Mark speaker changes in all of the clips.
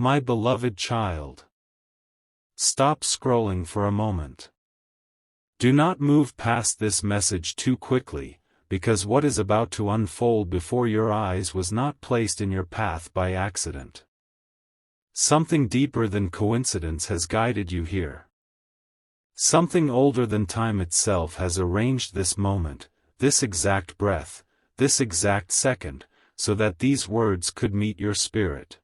Speaker 1: My beloved child. Stop scrolling for a moment. Do not move past this message too quickly, because what is about to unfold before your eyes was not placed in your path by accident. Something deeper than coincidence has guided you here. Something older than time itself has arranged this moment, this exact breath, this exact second, so that these words could meet your spirit.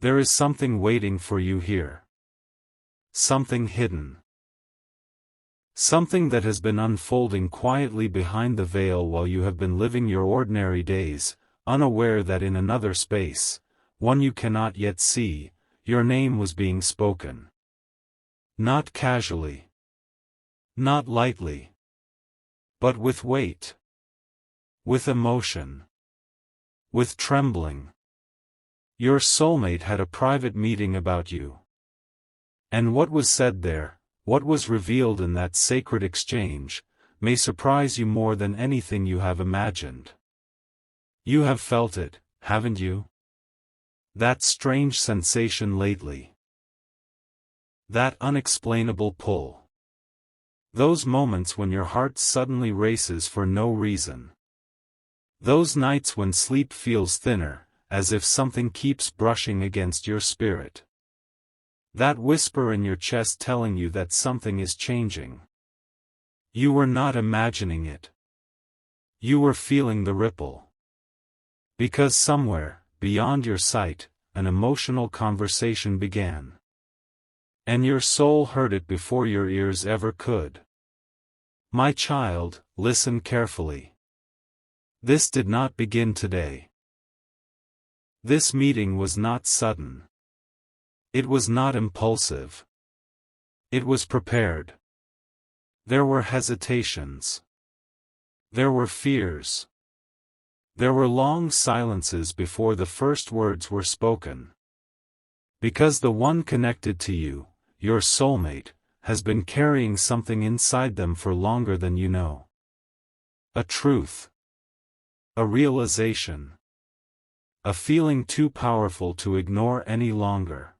Speaker 1: There is something waiting for you here. Something hidden. Something that has been unfolding quietly behind the veil while you have been living your ordinary days, unaware that in another space, one you cannot yet see, your name was being spoken. Not casually. Not lightly. But with weight. With emotion. With trembling. Your soulmate had a private meeting about you. And what was said there, what was revealed in that sacred exchange, may surprise you more than anything you have imagined. You have felt it, haven't you? That strange sensation lately. That unexplainable pull. Those moments when your heart suddenly races for no reason. Those nights when sleep feels thinner, as if something keeps brushing against your spirit. That whisper in your chest telling you that something is changing. You were not imagining it. You were feeling the ripple. Because somewhere, beyond your sight, an emotional conversation began. And your soul heard it before your ears ever could. My child, listen carefully. This did not begin today. This meeting was not sudden. It was not impulsive. It was prepared. There were hesitations. There were fears. There were long silences before the first words were spoken. Because the one connected to you, your soulmate, has been carrying something inside them for longer than you know. A truth. A realization. A feeling too powerful to ignore any longer.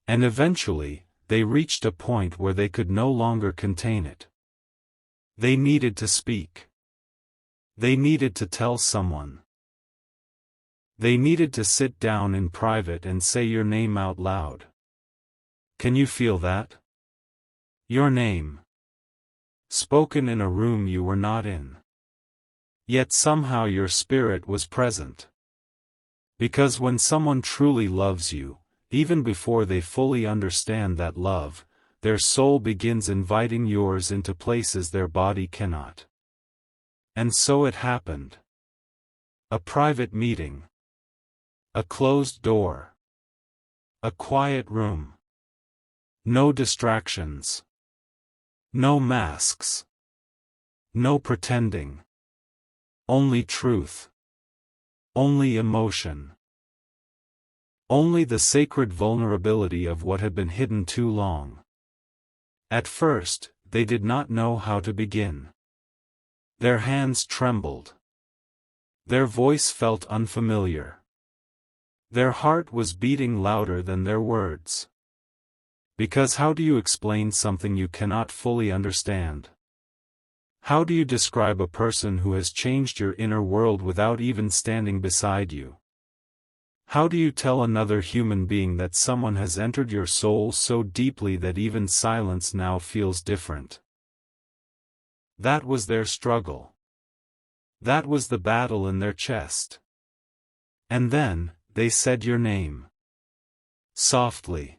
Speaker 1: And eventually, they reached a point where they could no longer contain it. They needed to speak. They needed to tell someone. They needed to sit down in private and say your name out loud. Can you feel that? Your name. Spoken in a room you were not in. Yet somehow your spirit was present. Because when someone truly loves you, even before they fully understand that love, their soul begins inviting yours into places their body cannot. And so it happened. A private meeting. A closed door. A quiet room. No distractions. No masks. No pretending. Only truth. Only emotion. Only the sacred vulnerability of what had been hidden too long. At first, they did not know how to begin. Their hands trembled. Their voice felt unfamiliar. Their heart was beating louder than their words. Because how do you explain something you cannot fully understand? How do you describe a person who has changed your inner world without even standing beside you? How do you tell another human being that someone has entered your soul so deeply that even silence now feels different? That was their struggle. That was the battle in their chest. And then, they said your name. Softly.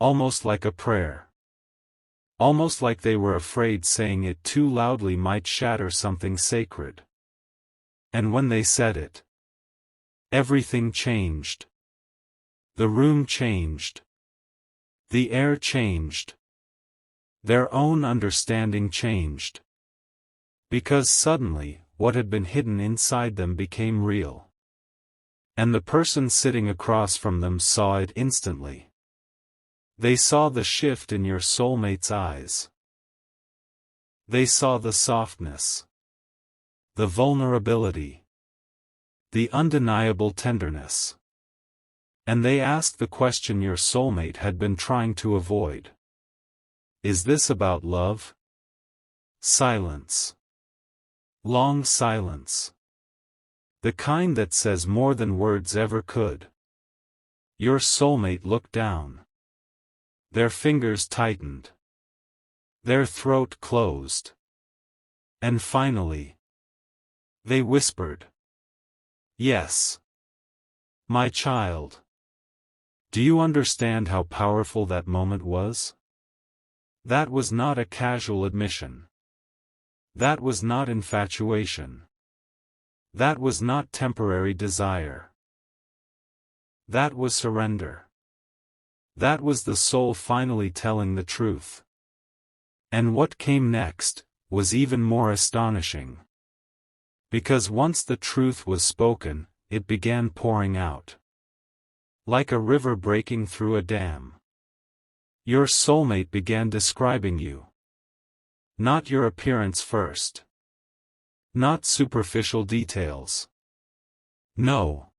Speaker 1: Almost like a prayer. Almost like they were afraid saying it too loudly might shatter something sacred. And when they said it, everything changed. The room changed. The air changed. Their own understanding changed. Because suddenly, what had been hidden inside them became real. And the person sitting across from them saw it instantly. They saw the shift in your soulmate's eyes. They saw the softness. The vulnerability. The undeniable tenderness. And they asked the question your soulmate had been trying to avoid. Is this about love? Silence. Long silence. The kind that says more than words ever could. Your soulmate looked down. Their fingers tightened. Their throat closed. And finally, they whispered. Yes. My child. Do you understand how powerful that moment was? That was not a casual admission. That was not infatuation. That was not temporary desire. That was surrender. That was the soul finally telling the truth. And what came next was even more astonishing. Because once the truth was spoken, it began pouring out. Like a river breaking through a dam. Your soulmate began describing you. Not your appearance first. Not superficial details. No.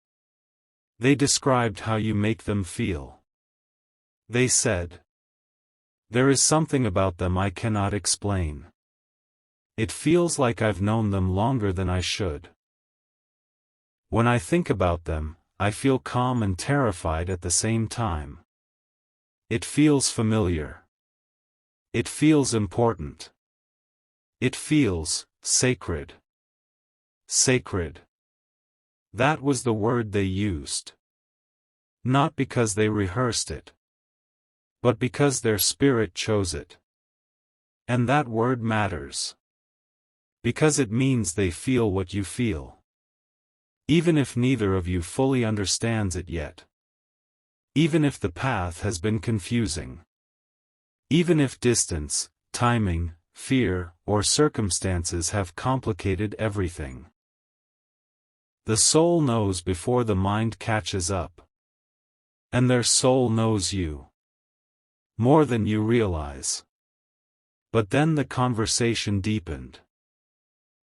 Speaker 1: They described how you make them feel. They said, there is something about them I cannot explain. It feels like I've known them longer than I should. When I think about them, I feel calm and terrified at the same time. It feels familiar. It feels important. It feels sacred. Sacred. That was the word they used. Not because they rehearsed it, but because their spirit chose it. And that word matters. Because it means they feel what you feel. Even if neither of you fully understands it yet. Even if the path has been confusing. Even if distance, timing, fear, or circumstances have complicated everything. The soul knows before the mind catches up. And their soul knows you. More than you realize. But then the conversation deepened.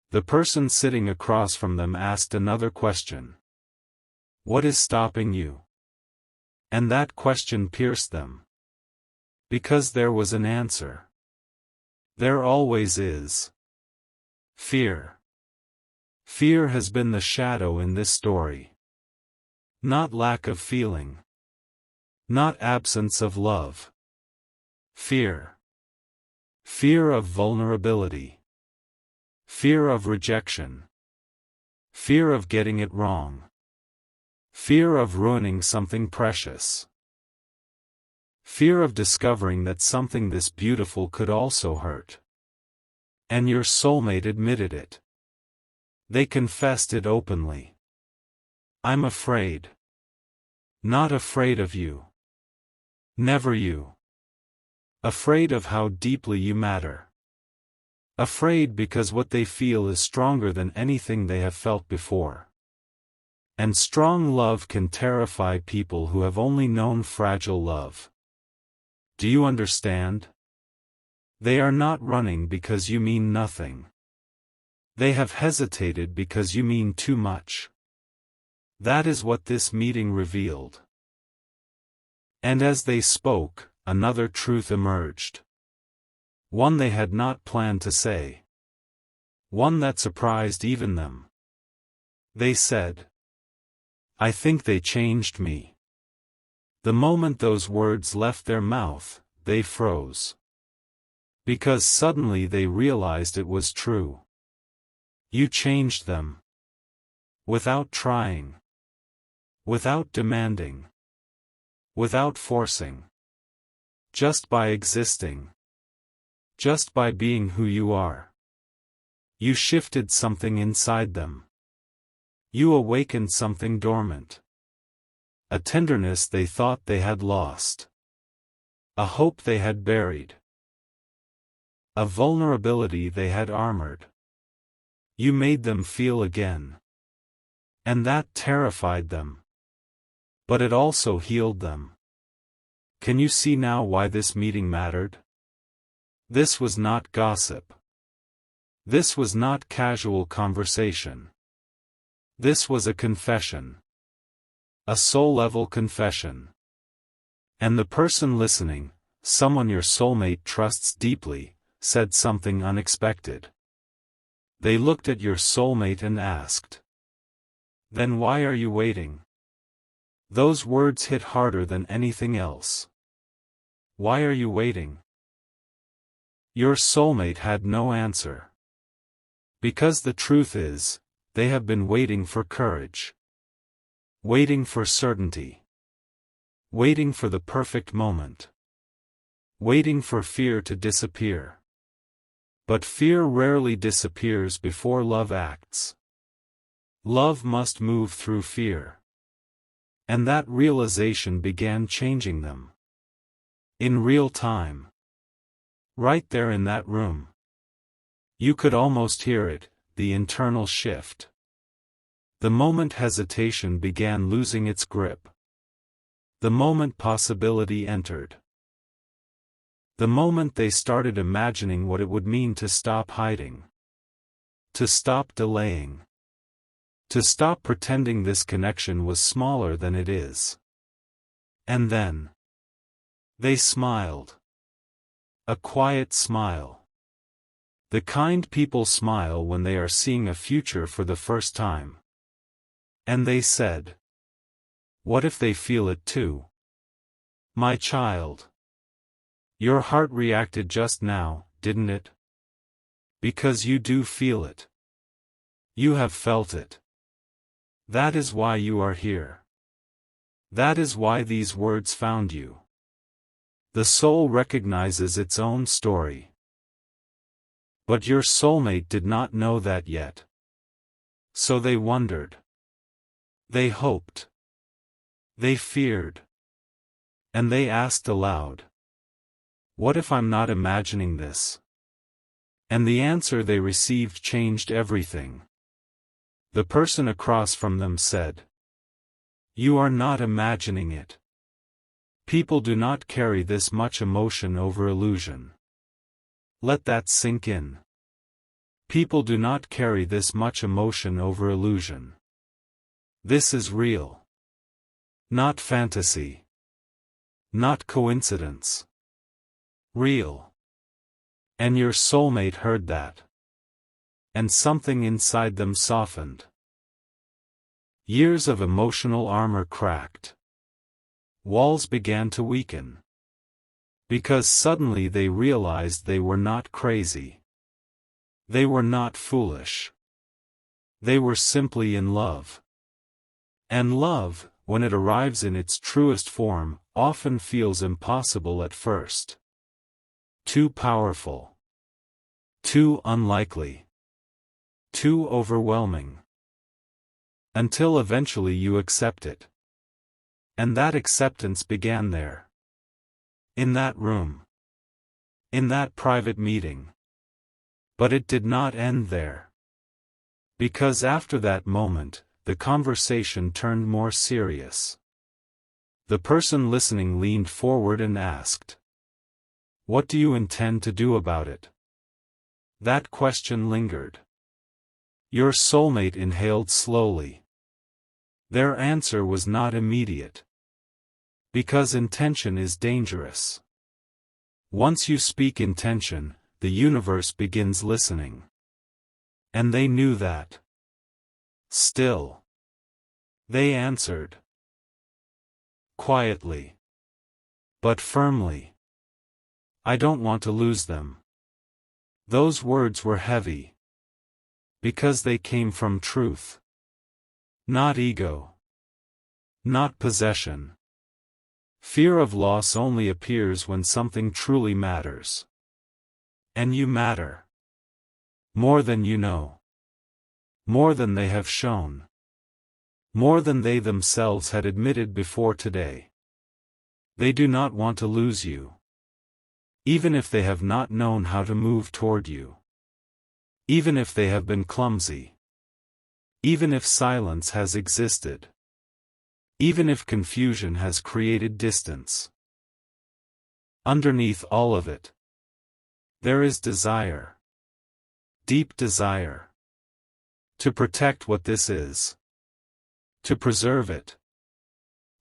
Speaker 1: The person sitting across from them asked another question. What is stopping you? And that question pierced them. Because there was an answer. There always is. Fear. Fear has been the shadow in this story. Not lack of feeling. Not absence of love. Fear. Fear of vulnerability. Fear of rejection. Fear of getting it wrong. Fear of ruining something precious. Fear of discovering that something this beautiful could also hurt. And your soulmate admitted it. They confessed it openly. I'm afraid. Not afraid of you. Never you. Afraid of how deeply you matter. Afraid because what they feel is stronger than anything they have felt before. And strong love can terrify people who have only known fragile love. Do you understand? They are not running because you mean nothing. They have hesitated because you mean too much. That is what this meeting revealed. And as they spoke, another truth emerged. One they had not planned to say. One that surprised even them. They said, I think they changed me. The moment those words left their mouth, they froze. Because suddenly they realized it was true. You changed them. Without trying. Without demanding. Without forcing. Just by existing. Just by being who you are. You shifted something inside them. You awakened something dormant. A tenderness they thought they had lost. A hope they had buried. A vulnerability they had armored. You made them feel again. And that terrified them. But it also healed them. Can you see now why this meeting mattered? This was not gossip. This was not casual conversation. This was a confession. A soul-level confession. And the person listening, someone your soulmate trusts deeply, said something unexpected. They looked at your soulmate and asked, "Then why are you waiting?" Those words hit harder than anything else. Why are you waiting? Your soulmate had no answer. Because the truth is, they have been waiting for courage. Waiting for certainty. Waiting for the perfect moment. Waiting for fear to disappear. But fear rarely disappears before love acts. Love must move through fear. And that realization began changing them. In real time. Right there in that room. You could almost hear it, the internal shift. The moment hesitation began losing its grip. The moment possibility entered. The moment they started imagining what it would mean to stop hiding. To stop delaying. To stop pretending this connection was smaller than it is. And then they smiled. A quiet smile. The kind people smile when they are seeing a future for the first time. And they said, "What if they feel it too? My child. Your heart reacted just now, didn't it? Because you do feel it. You have felt it. That is why you are here. That is why these words found you." The soul recognizes its own story. But your soulmate did not know that yet. So they wondered. They hoped. They feared. And they asked aloud, "What if I'm not imagining this?" And the answer they received changed everything. The person across from them said, "You are not imagining it. People do not carry this much emotion over illusion. Let that sink in. People do not carry this much emotion over illusion. This is real. Not fantasy. Not coincidence. Real." And your soulmate heard that. And something inside them softened. Years of emotional armor cracked. Walls began to weaken. Because suddenly they realized they were not crazy. They were not foolish. They were simply in love. And love, when it arrives in its truest form, often feels impossible at first. Too powerful. Too unlikely. Too overwhelming. Until eventually you accept it. And that acceptance began there. In that room. In that private meeting. But it did not end there. Because after that moment, the conversation turned more serious. The person listening leaned forward and asked, "What do you intend to do about it?" That question lingered. Your soulmate inhaled slowly. Their answer was not immediate. Because intention is dangerous. Once you speak intention, the universe begins listening. And they knew that. Still. They answered. Quietly. But firmly. "I don't want to lose them." Those words were heavy. Because they came from truth. Not ego. Not possession. Fear of loss only appears when something truly matters. And you matter. More than you know. More than they have shown. More than they themselves had admitted before today. They do not want to lose you. Even if they have not known how to move toward you. Even if they have been clumsy. Even if silence has existed. Even if confusion has created distance. Underneath all of it, there is desire. Deep desire. To protect what this is. To preserve it.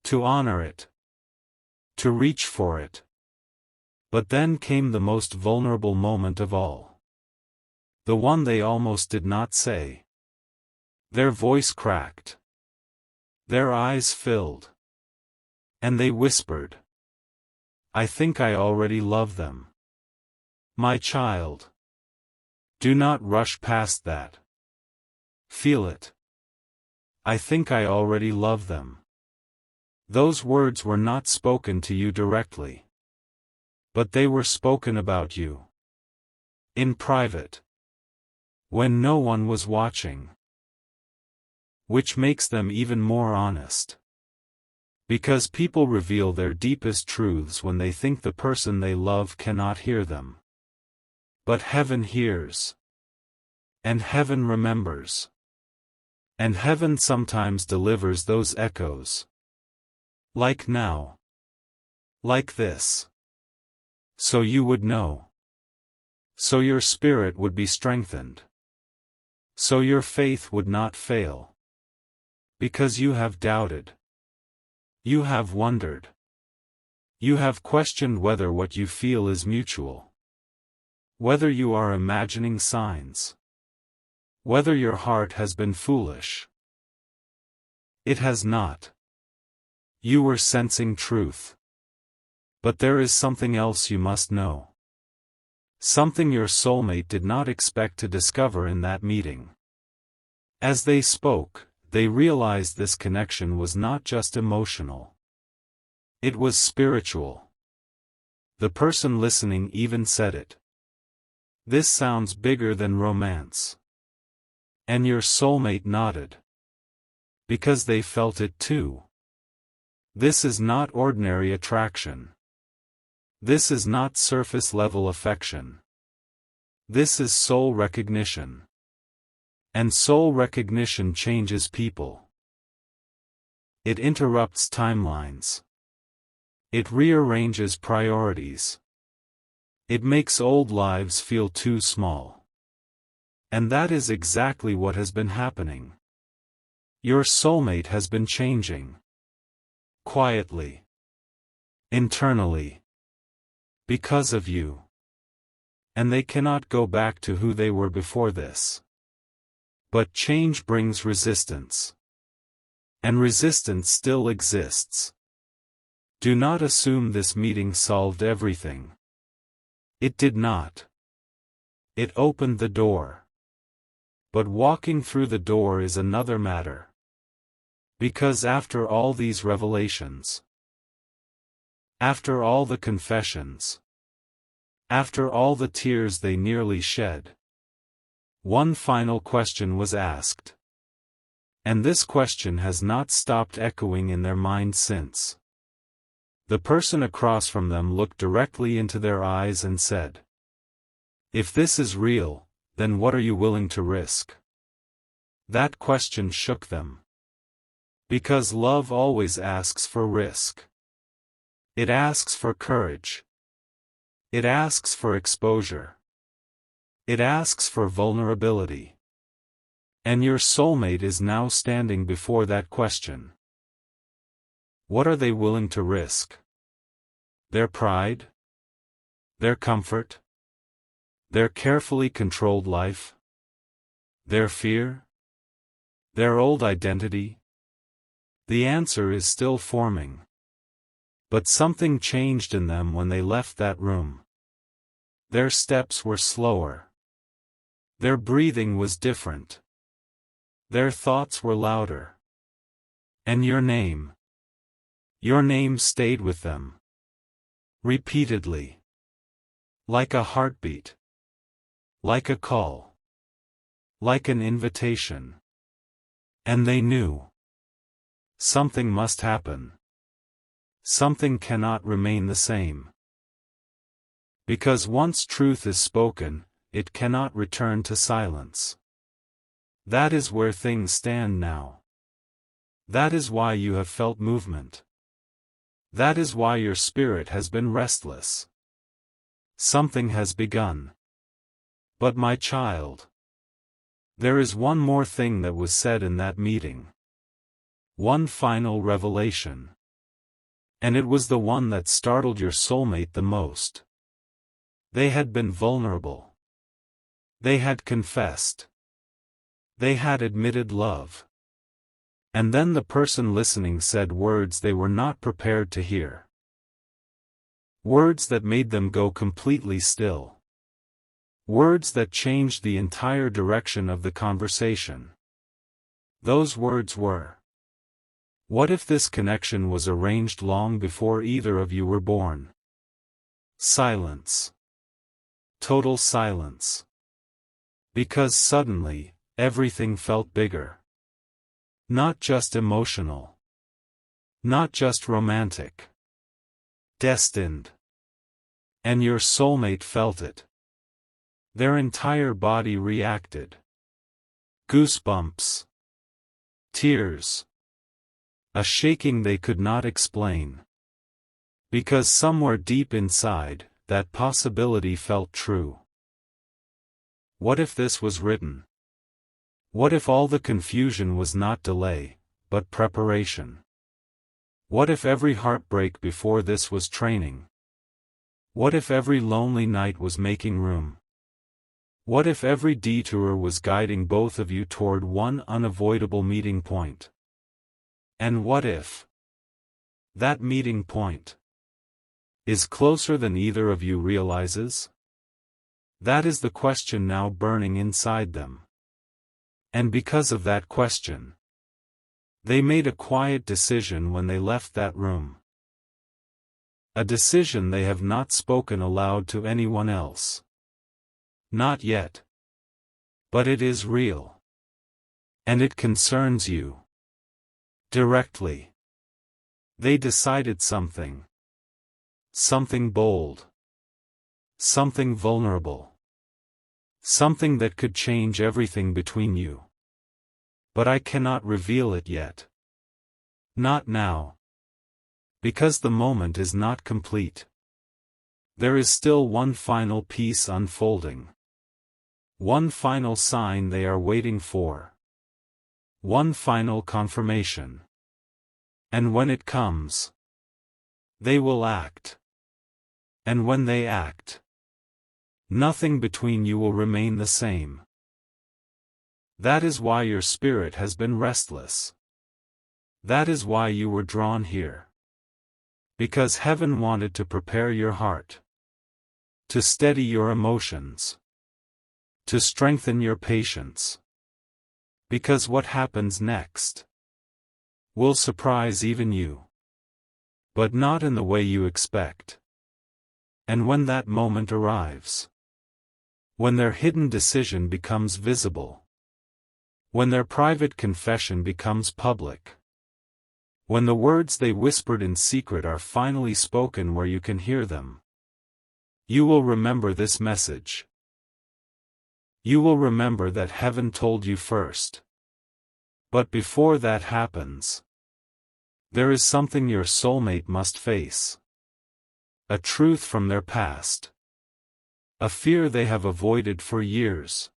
Speaker 1: to honor it, to reach for it. But then came the most vulnerable moment of all. The one they almost did not say. Their voice cracked. Their eyes filled. And they whispered, "I think I already love them. My child. Do not rush past that. Feel it. I think I already love them." Those words were not spoken to you directly. But they were spoken about you. In private. When no one was watching. Which makes them even more honest. Because people reveal their deepest truths when they think the person they love cannot hear them. But heaven hears. And heaven remembers. And heaven sometimes delivers those echoes. Like now. Like this. So you would know. So your spirit would be strengthened. So your faith would not fail. Because you have doubted. You have wondered. You have questioned whether what you feel is mutual. Whether you are imagining signs. Whether your heart has been foolish. It has not. You were sensing truth. But there is something else you must know. Something your soulmate did not expect to discover in that meeting. As they spoke, they realized this connection was not just emotional. It was spiritual. The person listening even said it. "This sounds bigger than romance." And your soulmate nodded. Because they felt it too. This is not ordinary attraction. This is not surface-level affection. This is soul recognition. And soul recognition changes people. It interrupts timelines. It rearranges priorities. It makes old lives feel too small. And that is exactly what has been happening. Your soulmate has been changing. Quietly. Internally. Because of you. And they cannot go back to who they were before this. But change brings resistance. And resistance still exists. Do not assume this meeting solved everything. It did not. It opened the door. But walking through the door is another matter. Because after all these revelations, after all the confessions, after all the tears they nearly shed, one final question was asked. And this question has not stopped echoing in their mind since. The person across from them looked directly into their eyes and said, "If this is real, then what are you willing to risk?" That question shook them. Because love always asks for risk. It asks for courage. It asks for exposure. It asks for vulnerability. And your soulmate is now standing before that question. What are they willing to risk? Their pride? Their comfort? Their carefully controlled life? Their fear? Their old identity? The answer is still forming. But something changed in them when they left that room. Their steps were slower. Their breathing was different. Their thoughts were louder. And your name stayed with them. Repeatedly. Like a heartbeat. Like a call. Like an invitation. And they knew. Something must happen. Something cannot remain the same. Because once truth is spoken, it cannot return to silence. That is where things stand now. That is why you have felt movement. That is why your spirit has been restless. Something has begun. But my child, there is one more thing that was said in that meeting. One final revelation. And it was the one that startled your soulmate the most. They had been vulnerable. They had confessed. They had admitted love. And then the person listening said words they were not prepared to hear. Words that made them go completely still. Words that changed the entire direction of the conversation. Those words were, "What if this connection was arranged long before either of you were born?" Silence. Total silence. Because suddenly, everything felt bigger. Not just emotional. Not just romantic. Destined. And your soulmate felt it. Their entire body reacted. Goosebumps. Tears. A shaking they could not explain. Because somewhere deep inside, that possibility felt true. What if this was written? What if all the confusion was not delay, but preparation? What if every heartbreak before this was training? What if every lonely night was making room? What if every detour was guiding both of you toward one unavoidable meeting point? And what if that meeting point is closer than either of you realizes? That is the question now burning inside them. And because of that question, they made a quiet decision when they left that room. A decision they have not spoken aloud to anyone else. Not yet. But it is real. And it concerns you. Directly. They decided something. Something bold. Something vulnerable. Something that could change everything between you. But I cannot reveal it yet. Not now. Because the moment is not complete. There is still one final piece unfolding. One final sign they are waiting for. One final confirmation. And when it comes, they will act. And when they act, nothing between you will remain the same. That is why your spirit has been restless. That is why you were drawn here. Because heaven wanted to prepare your heart. To steady your emotions. To strengthen your patience. Because what happens next will surprise even you. But not in the way you expect. And when that moment arrives, when their hidden decision becomes visible, when their private confession becomes public, when the words they whispered in secret are finally spoken where you can hear them, you will remember this message. You will remember that heaven told you first. But before that happens, there is something your soulmate must face. A truth from their past. A fear they have avoided for years.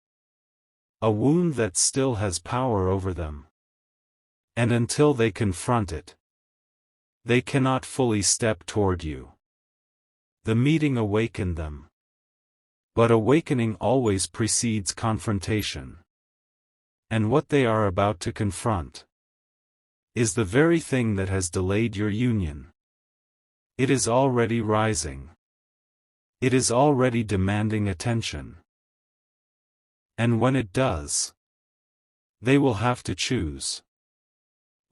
Speaker 1: A wound that still has power over them. And until they confront it, they cannot fully step toward you. The meeting awakened them. But awakening always precedes confrontation. And what they are about to confront is the very thing that has delayed your union. It is already rising. It is already demanding attention. And when it does, they will have to choose.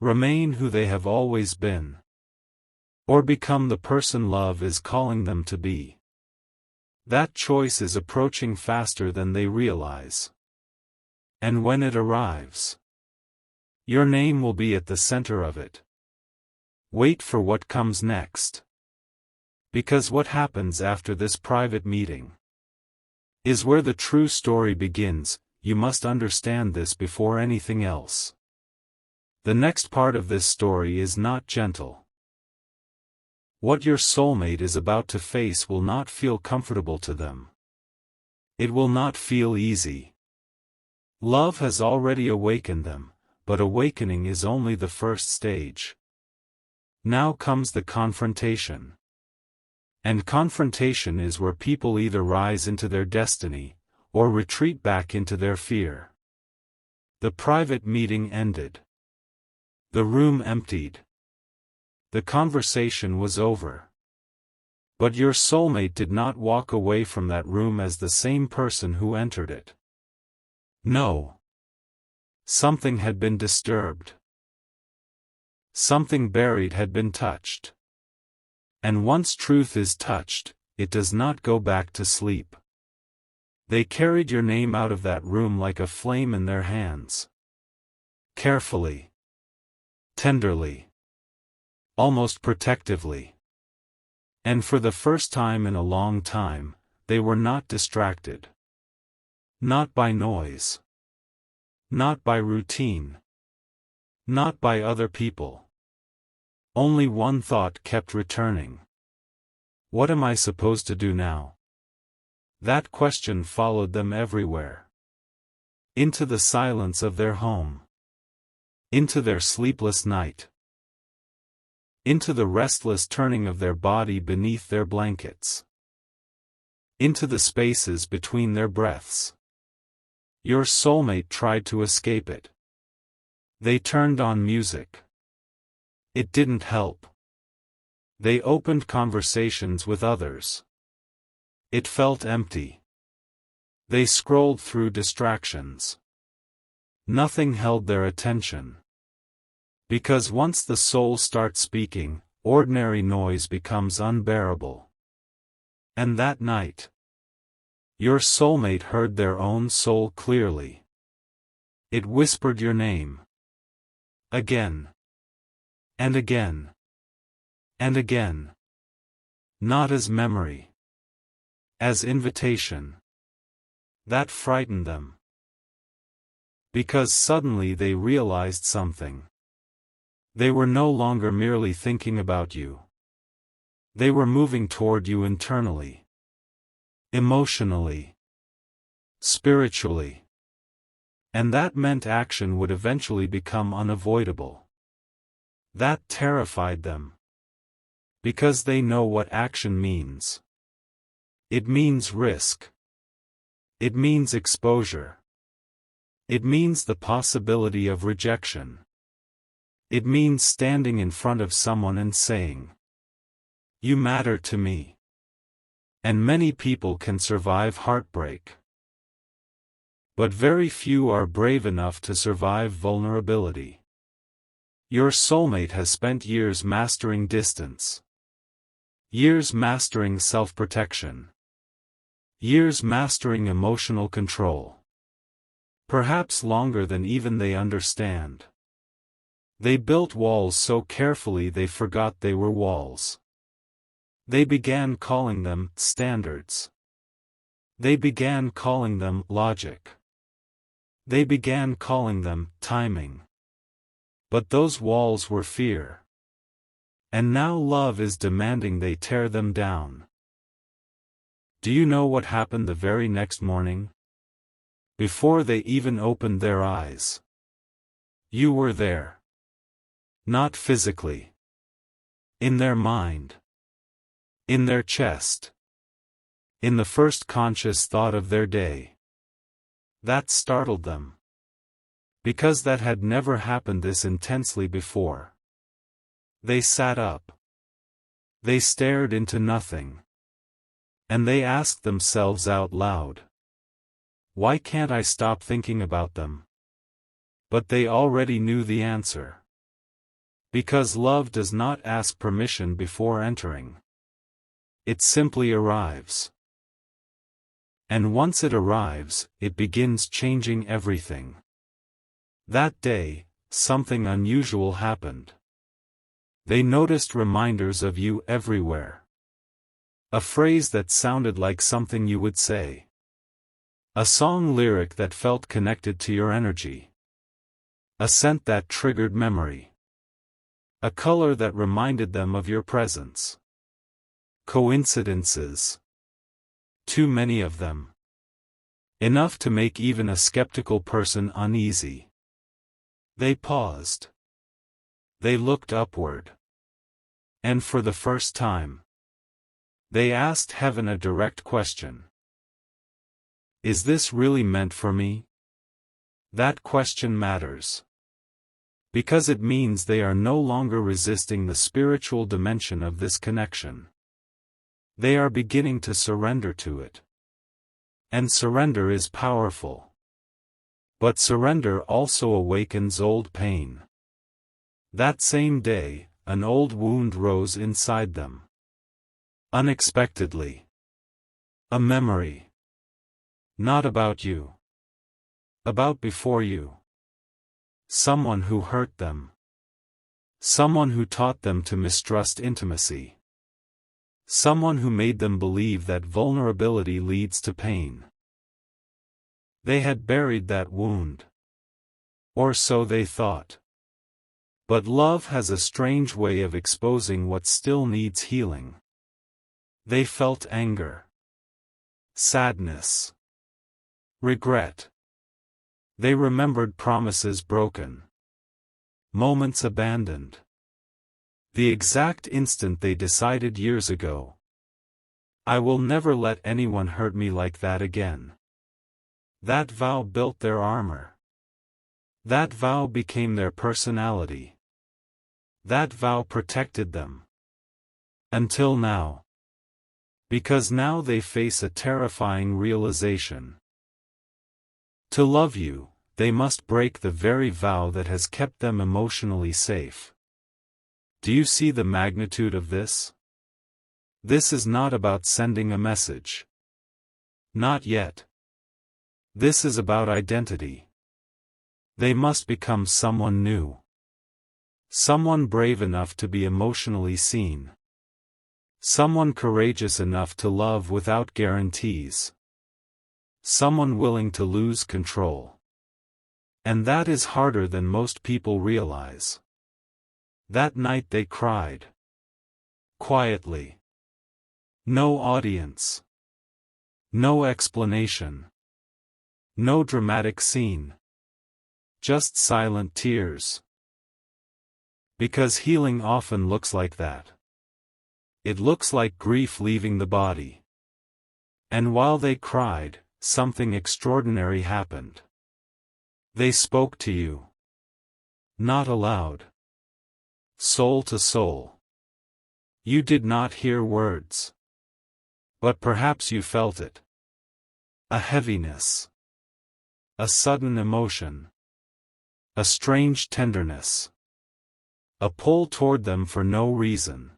Speaker 1: Remain who they have always been. Or become the person love is calling them to be. That choice is approaching faster than they realize. And when it arrives, your name will be at the center of it. Wait for what comes next. Because what happens after this private meeting is where the true story begins. You must understand this before anything else. The next part of this story is not gentle. What your soulmate is about to face will not feel comfortable to them. It will not feel easy. Love has already awakened them, but awakening is only the first stage. Now comes the confrontation. And confrontation is where people either rise into their destiny, or retreat back into their fear. The private meeting ended. The room emptied. The conversation was over. But your soulmate did not walk away from that room as the same person who entered it. No. Something had been disturbed. Something buried had been touched. And once truth is touched, it does not go back to sleep. They carried your name out of that room like a flame in their hands. Carefully. Tenderly. Almost protectively. And for the first time in a long time, they were not distracted. Not by noise. Not by routine. Not by other people. Only one thought kept returning. What am I supposed to do now? That question followed them everywhere. Into the silence of their home. Into their sleepless night. Into the restless turning of their body beneath their blankets. Into the spaces between their breaths. Your soulmate tried to escape it. They turned on music. It didn't help. They opened conversations with others. It felt empty. They scrolled through distractions. Nothing held their attention. Because once the soul starts speaking, ordinary noise becomes unbearable. And that night, your soulmate heard their own soul clearly. It whispered your name. Again. And again. And again. Not as memory. As invitation. That frightened them. Because suddenly they realized something. They were no longer merely thinking about you. They were moving toward you internally. Emotionally. Spiritually. And that meant action would eventually become unavoidable. That terrified them. Because they know what action means. It means risk. It means exposure. It means the possibility of rejection. It means standing in front of someone and saying, "You matter to me." And many people can survive heartbreak. But very few are brave enough to survive vulnerability. Your soulmate has spent years mastering distance. Years mastering self-protection. Years mastering emotional control. Perhaps longer than even they understand. They built walls so carefully they forgot they were walls. They began calling them standards. They began calling them logic. They began calling them timing. But those walls were fear. And now love is demanding they tear them down. Do you know what happened the very next morning? Before they even opened their eyes. You were there. Not physically. In their mind. In their chest. In the first conscious thought of their day. That startled them. Because that had never happened this intensely before. They sat up. They stared into nothing. And they asked themselves out loud. Why can't I stop thinking about them? But they already knew the answer. Because love does not ask permission before entering. It simply arrives. And once it arrives, it begins changing everything. That day, something unusual happened. They noticed reminders of you everywhere. A phrase that sounded like something you would say. A song lyric that felt connected to your energy. A scent that triggered memory. A color that reminded them of your presence. Coincidences. Too many of them. Enough to make even a skeptical person uneasy. They paused. They looked upward. And for the first time, they asked heaven a direct question. Is this really meant for me? That question matters. Because it means they are no longer resisting the spiritual dimension of this connection. They are beginning to surrender to it. And surrender is powerful. But surrender also awakens old pain. That same day, an old wound rose inside them. Unexpectedly. A memory. Not about you. About before you. Someone who hurt them. Someone who taught them to mistrust intimacy. Someone who made them believe that vulnerability leads to pain. They had buried that wound. Or so they thought. But love has a strange way of exposing what still needs healing. They felt anger. Sadness. Regret. They remembered promises broken. Moments abandoned. The exact instant they decided years ago. I will never let anyone hurt me like that again. That vow built their armor. That vow became their personality. That vow protected them. Until now. Because now they face a terrifying realization. To love you, they must break the very vow that has kept them emotionally safe. Do you see the magnitude of this? This is not about sending a message. Not yet. This is about identity. They must become someone new. Someone brave enough to be emotionally seen. Someone courageous enough to love without guarantees. Someone willing to lose control. And that is harder than most people realize. That night they cried. Quietly. No audience. No explanation. No dramatic scene. Just silent tears. Because healing often looks like that. It looks like grief leaving the body. And while they cried, something extraordinary happened. They spoke to you. Not aloud. Soul to soul. You did not hear words. But perhaps you felt it. A heaviness. A sudden emotion. A strange tenderness. A pull toward them for no reason.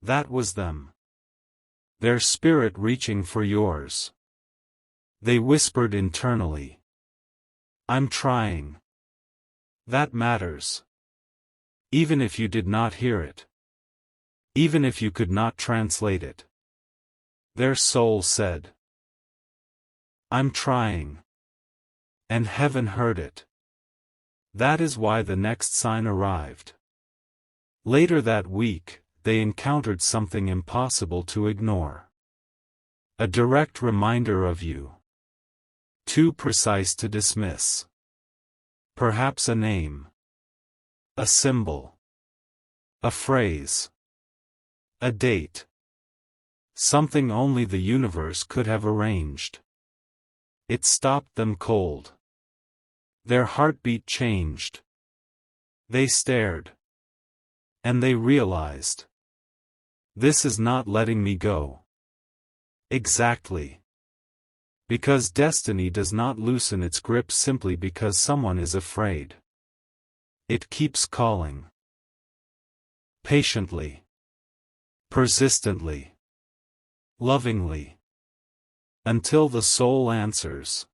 Speaker 1: That was them. Their spirit reaching for yours. They whispered internally. I'm trying. That matters. Even if you did not hear it. Even if you could not translate it. Their soul said. I'm trying. And heaven heard it. That is why the next sign arrived. Later that week, they encountered something impossible to ignore. A direct reminder of you. Too precise to dismiss. Perhaps a name. A symbol. A phrase. A date. Something only the universe could have arranged. It stopped them cold. Their heartbeat changed. They stared. And they realized. This is not letting me go. Exactly. Because destiny does not loosen its grip simply because someone is afraid. It keeps calling. Patiently. Persistently. Lovingly. Until the soul answers.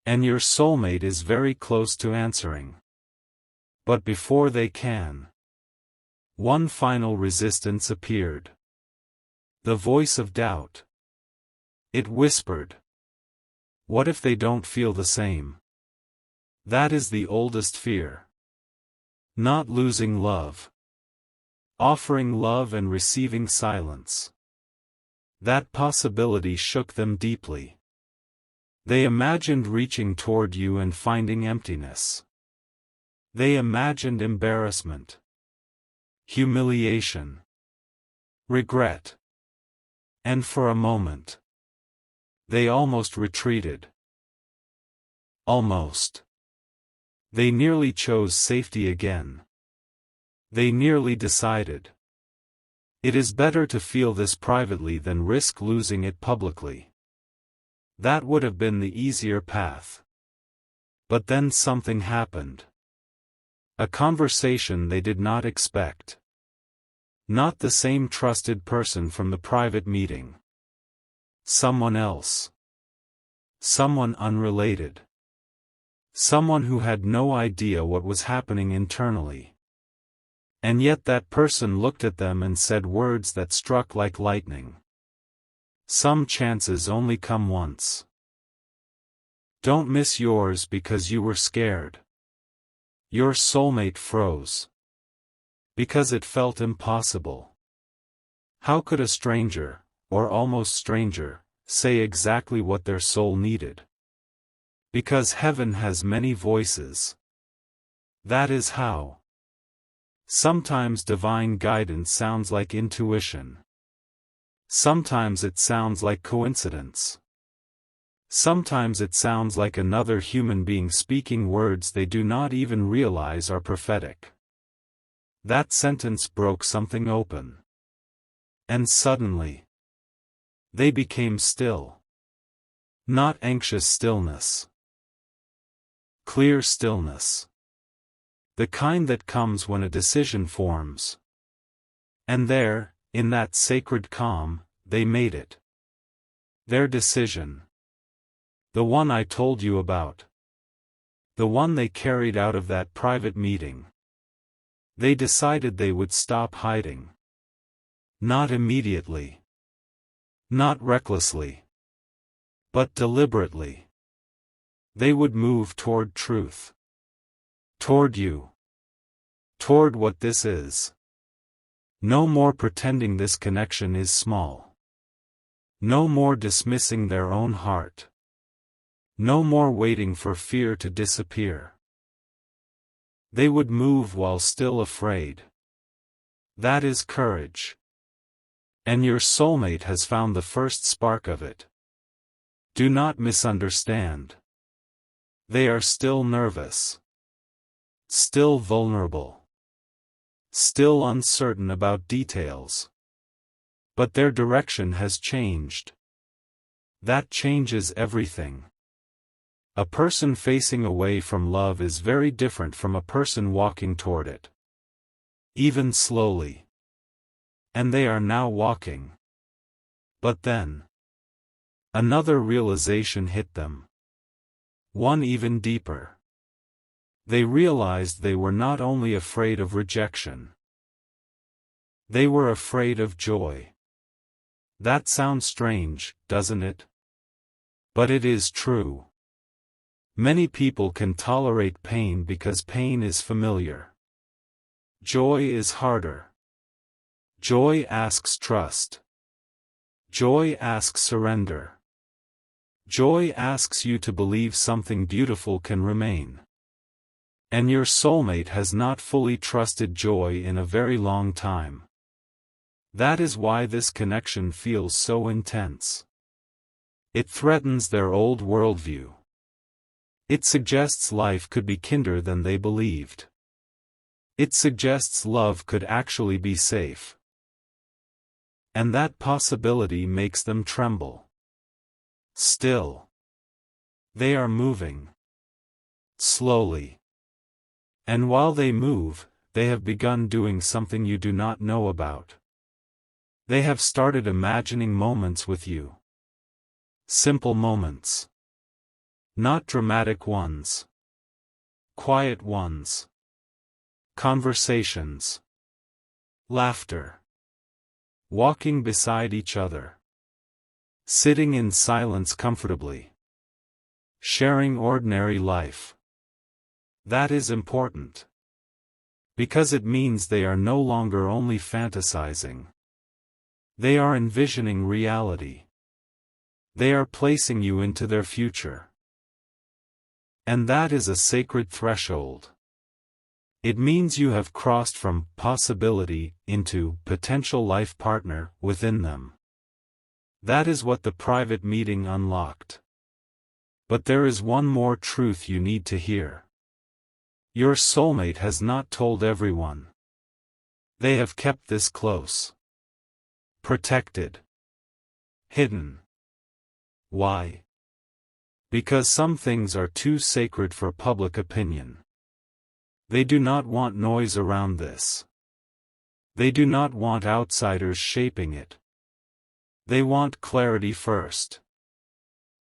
Speaker 1: And your soulmate is very close to answering. But before they can, one final resistance appeared. The voice of doubt. It whispered. What if they don't feel the same? That is the oldest fear. Not losing love. Offering love and receiving silence. That possibility shook them deeply. They imagined reaching toward you and finding emptiness. They imagined embarrassment. humiliation, regret. And for a moment, they almost retreated. Almost. They nearly chose safety again. They nearly decided. It is better to feel this privately than risk losing it publicly. That would have been the easier path. But then something happened. A conversation they did not expect. Not the same trusted person from the private meeting. Someone else. Someone unrelated. Someone who had no idea what was happening internally. And yet that person looked at them and said words that struck like lightning. Some chances only come once. Don't miss yours because you were scared. Your soulmate froze. Because it felt impossible. How could a stranger, or almost stranger, say exactly what their soul needed? Because heaven has many voices. That is how. Sometimes divine guidance sounds like intuition. Sometimes it sounds like coincidence. Sometimes it sounds like another human being speaking words they do not even realize are prophetic. That sentence broke something open. And suddenly, they became still. Not anxious stillness. Clear stillness. The kind that comes when a decision forms. And there, in that sacred calm, they made it. Their decision. The one I told you about. The one they carried out of that private meeting. They decided they would stop hiding. Not immediately. Not recklessly. But deliberately. They would move toward truth. Toward you. Toward what this is. No more pretending this connection is small. No more dismissing their own heart. No more waiting for fear to disappear. They would move while still afraid. That is courage. And your soulmate has found the first spark of it. Do not misunderstand. They are still nervous. Still vulnerable. Still uncertain about details. But their direction has changed. That changes everything. A person facing away from love is very different from a person walking toward it. Even slowly. And they are now walking. But then, another realization hit them. One even deeper. They realized they were not only afraid of rejection. They were afraid of joy. That sounds strange, doesn't it? But it is true. Many people can tolerate pain because pain is familiar. Joy is harder. Joy asks trust. Joy asks surrender. Joy asks you to believe something beautiful can remain. And your soulmate has not fully trusted joy in a very long time. That is why this connection feels so intense. It threatens their old worldview. It suggests life could be kinder than they believed. It suggests love could actually be safe. And that possibility makes them tremble. Still. They are moving. Slowly. And while they move, they have begun doing something you do not know about. They have started imagining moments with you. Simple moments. Not dramatic ones. Quiet ones. Conversations. Laughter. Walking beside each other. Sitting in silence comfortably. Sharing ordinary life. That is important. Because it means they are no longer only fantasizing. They are envisioning reality. They are placing you into their future. And that is a sacred threshold. It means you have crossed from possibility into potential life partner within them. That is what the private meeting unlocked. But there is one more truth you need to hear. Your soulmate has not told everyone. They have kept this close. Protected. Hidden. Why? Because some things are too sacred for public opinion. They do not want noise around this. They do not want outsiders shaping it. They want clarity first.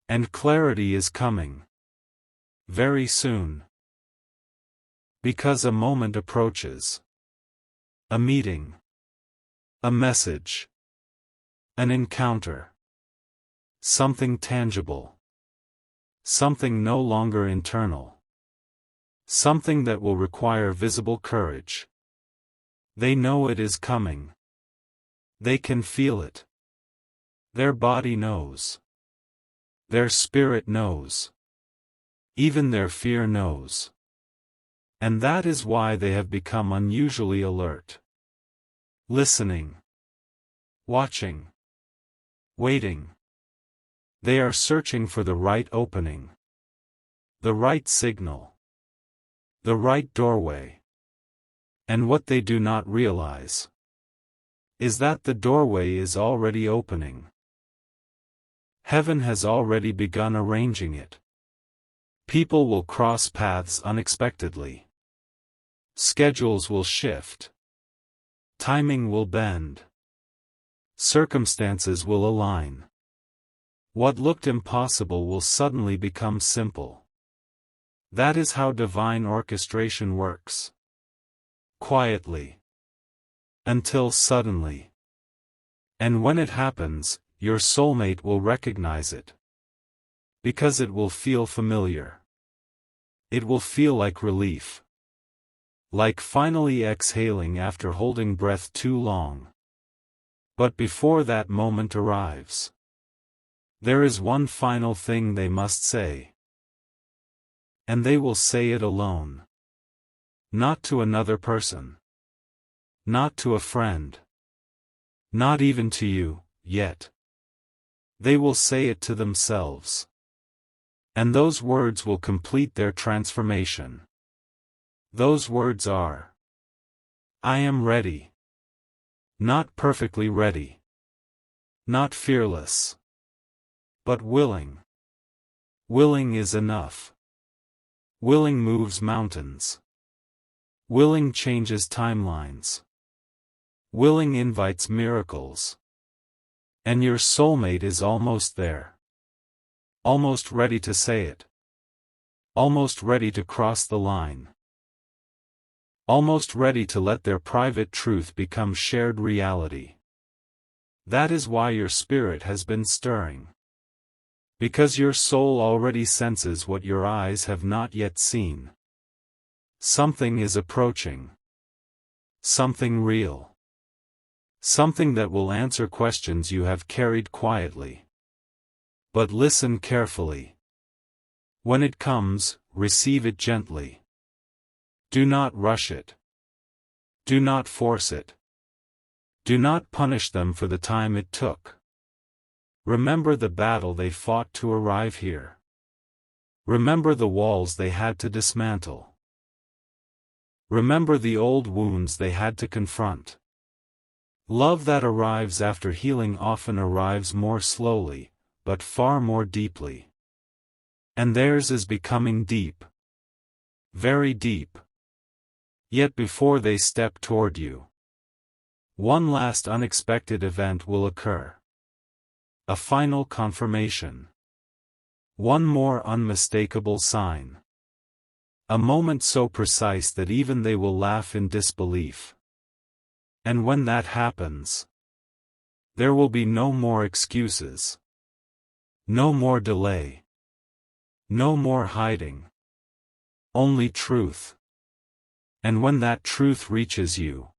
Speaker 1: And clarity is coming. Very soon. Because a moment approaches. A meeting. A message. An encounter. Something tangible. Something no longer internal. Something that will require visible courage. They know it is coming. They can feel it. Their body knows. Their spirit knows. Even their fear knows. And that is why they have become unusually alert. Listening. Watching. Waiting. They are searching for the right opening. The right signal. The right doorway. And what they do not realize is that the doorway is already opening. Heaven has already begun arranging it. People will cross paths unexpectedly. Schedules will shift. Timing will bend. Circumstances will align. What looked impossible will suddenly become simple. That is how divine orchestration works. Quietly. Until suddenly. And when it happens, your soulmate will recognize it. Because it will feel familiar. It will feel like relief. Like finally exhaling after holding breath too long. But before that moment arrives, there is one final thing they must say. And they will say it alone. Not to another person. Not to a friend. Not even to you, yet. They will say it to themselves. And those words will complete their transformation. Those words are, I am ready. Not perfectly ready. Not fearless. But willing. Willing is enough. Willing moves mountains. Willing changes timelines. Willing invites miracles. And your soulmate is almost there. Almost ready to say it. Almost ready to cross the line. Almost ready to let their private truth become shared reality. That is why your spirit has been stirring. Because your soul already senses what your eyes have not yet seen. Something is approaching. Something real. Something that will answer questions you have carried quietly. But listen carefully. When it comes, receive it gently. Do not rush it. Do not force it. Do not punish them for the time it took. Remember the battle they fought to arrive here. Remember the walls they had to dismantle. Remember the old wounds they had to confront. Love that arrives after healing often arrives more slowly, but far more deeply. And theirs is becoming deep. Very deep. Yet before they step toward you, one last unexpected event will occur. A final confirmation. One more unmistakable sign. A moment so precise that even they will laugh in disbelief. And when that happens, there will be no more excuses. No more delay. No more hiding. Only truth. And when that truth reaches you,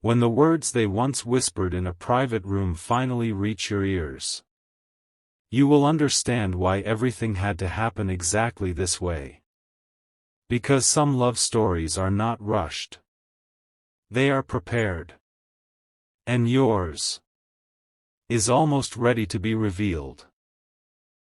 Speaker 1: when the words they once whispered in a private room finally reach your ears, you will understand why everything had to happen exactly this way. Because some love stories are not rushed. They are prepared. And yours is almost ready to be revealed.